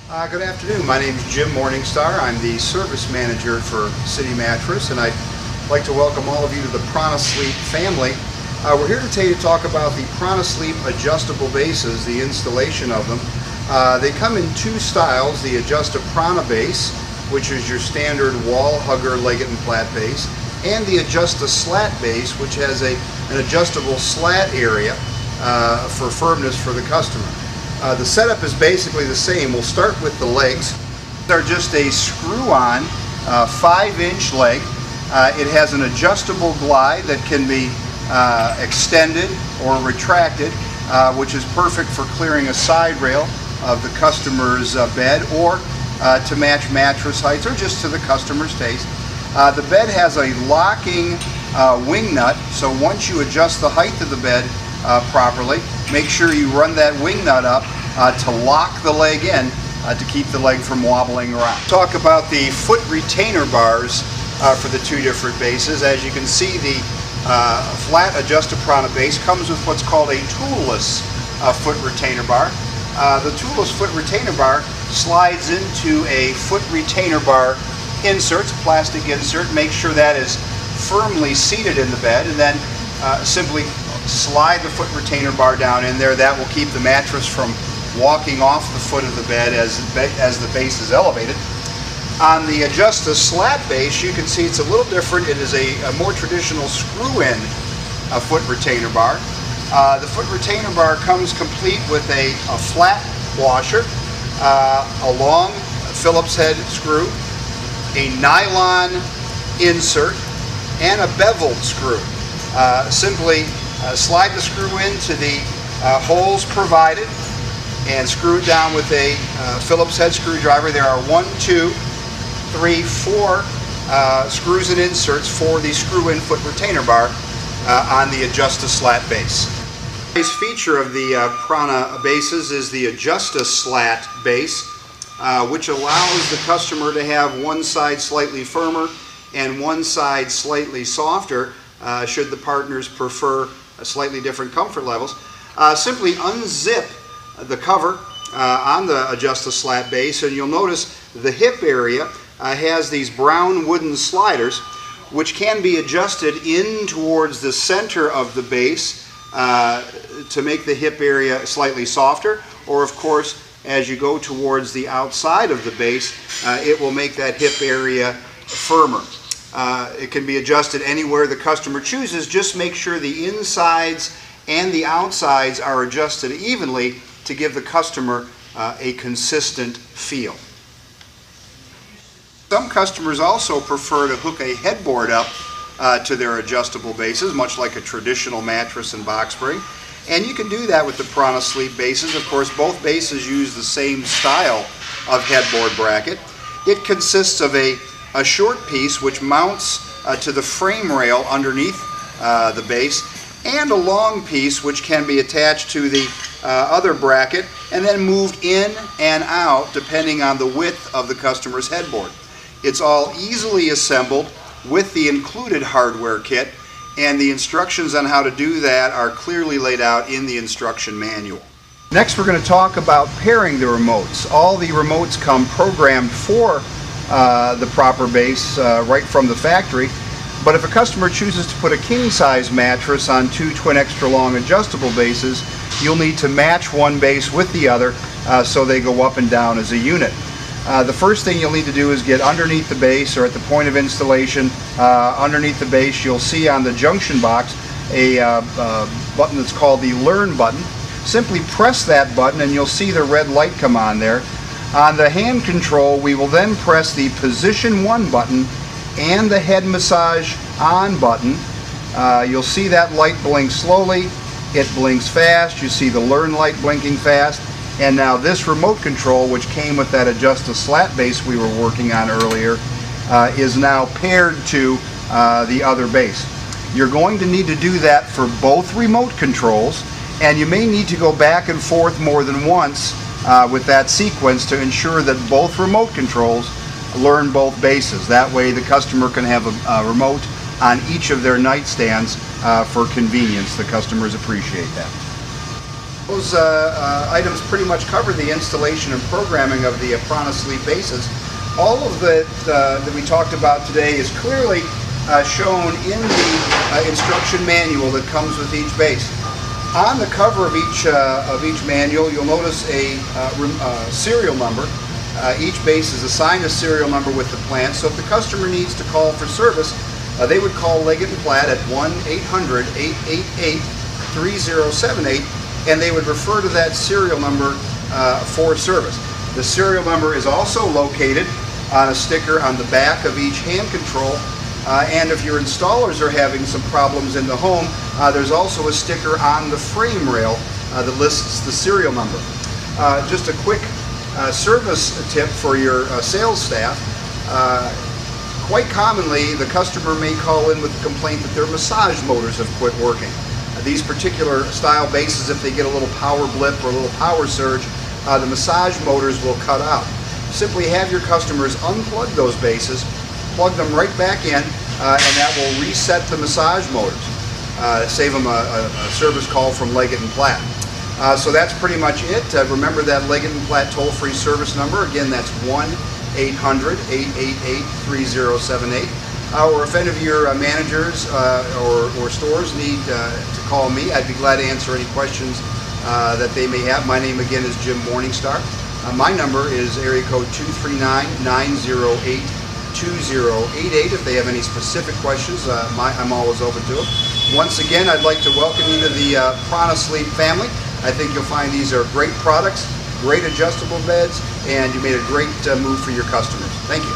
Good afternoon. My name is Jim Morningstar. I'm the service manager for City Mattress, and I'd like to welcome all of you to the Prana Sleep family. We're here today to talk about the Prana Sleep adjustable bases, the installation of them. They come in two styles: the Adjusta Prana base, which is your standard wall hugger legged and flat base, and the Adjusta Slat base, which has an adjustable slat area for firmness for the customer. The setup is basically the same. We'll start with the legs. They're just a screw-on 5-inch leg. It has an adjustable glide that can be extended or retracted, which is perfect for clearing a side rail of the customer's bed, or to match mattress heights, or just to the customer's taste. The bed has a locking wing nut, so once you adjust the height of the bed properly, make sure you run that wing nut up to lock the leg in to keep the leg from wobbling around. Talk about the foot retainer bars for the two different bases. As you can see, the flat Adjusta Prana base comes with what's called a toolless foot retainer bar. The toolless foot retainer bar slides into a foot retainer bar insert, plastic insert. Make sure that is firmly seated in the bed, and then simply slide the foot retainer bar down in there. That will keep the mattress from walking off the foot of the bed as the base is elevated. On the Adjusta Slat base, you can see it's a little different. It is a more traditional screw-in foot retainer bar. The foot retainer bar comes complete with a flat washer, a long Phillips head screw, a nylon insert, and a beveled screw. Simply slide the screw into the holes provided and screw it down with a Phillips head screwdriver. There are 1, 2, 3, 4 screws and inserts for the screw-in foot retainer bar on the Adjusta Slat base. The base feature of the Prana bases is the Adjusta Slat base, which allows the customer to have one side slightly firmer and one side slightly softer, should the partners prefer slightly different comfort levels. Simply unzip the cover on the Adjusta Slat base, and you'll notice the hip area has these brown wooden sliders, which can be adjusted in towards the center of the base to make the hip area slightly softer, or of course as you go towards the outside of the base, it will make that hip area firmer. It can be adjusted anywhere the customer chooses. Just make sure the insides and the outsides are adjusted evenly to give the customer a consistent feel. Some customers also prefer to hook a headboard up to their adjustable bases, much like a traditional mattress and box spring. And you can do that with the Prana Sleep bases. Of course, both bases use the same style of headboard bracket. It consists of a short piece which mounts to the frame rail underneath the base, and a long piece which can be attached to the other bracket and then moved in and out depending on the width of the customer's headboard. It's all easily assembled with the included hardware kit, and the instructions on how to do that are clearly laid out in the instruction manual. Next, we're going to talk about pairing the remotes. All the remotes come programmed for the proper base right from the factory. But if a customer chooses to put a king-size mattress on two twin extra long adjustable bases, you'll need to match one base with the other so they go up and down as a unit. The first thing you'll need to do is get underneath the base, or at the point of installation underneath the base, you'll see on the junction box a button that's called the Learn button. Simply press that button and you'll see the red light come on there. On the hand control, we will then press the Position 1 button and the Head Massage On button. You'll see that light blink slowly. It blinks fast. You see the Learn light blinking fast. And now this remote control, which came with that Adjusta Slat base we were working on earlier, is now paired to the other base. You're going to need to do that for both remote controls, and you may need to go back and forth more than once with that sequence to ensure that both remote controls learn both bases. That way the customer can have a remote on each of their nightstands for convenience. The customers appreciate that. Those items pretty much cover the installation and programming of the Prana Sleep bases. All of that we talked about today is clearly shown in the instruction manual that comes with each base. On the cover of each manual, you'll notice a serial number. Each base is assigned a serial number with the plant, so if the customer needs to call for service, they would call Leggett & Platt at 1-800-888-3078, and they would refer to that serial number for service. The serial number is also located on a sticker on the back of each hand control, and if your installers are having some problems in the home, there's also a sticker on the frame rail that lists the serial number. Just a quick service tip for your sales staff. Quite commonly, the customer may call in with a complaint that their massage motors have quit working. These particular style bases, if they get a little power blip or a little power surge, the massage motors will cut out. Simply have your customers unplug those bases, plug them right back in, and that will reset the massage motors. Save them a service call from Leggett & Platt. So that's pretty much it. Remember that Leggett & Platt toll-free service number. Again, that's 1-800-888-3078. Or if any of your managers or stores need to call me, I'd be glad to answer any questions that they may have. My name again is Jim Morningstar. My number is area code 239-908-2088. If they have any specific questions, I'm always open to them. Once again, I'd like to welcome you to the Prana Sleep family. I think you'll find these are great products, great adjustable beds, and you made a great move for your customers. Thank you.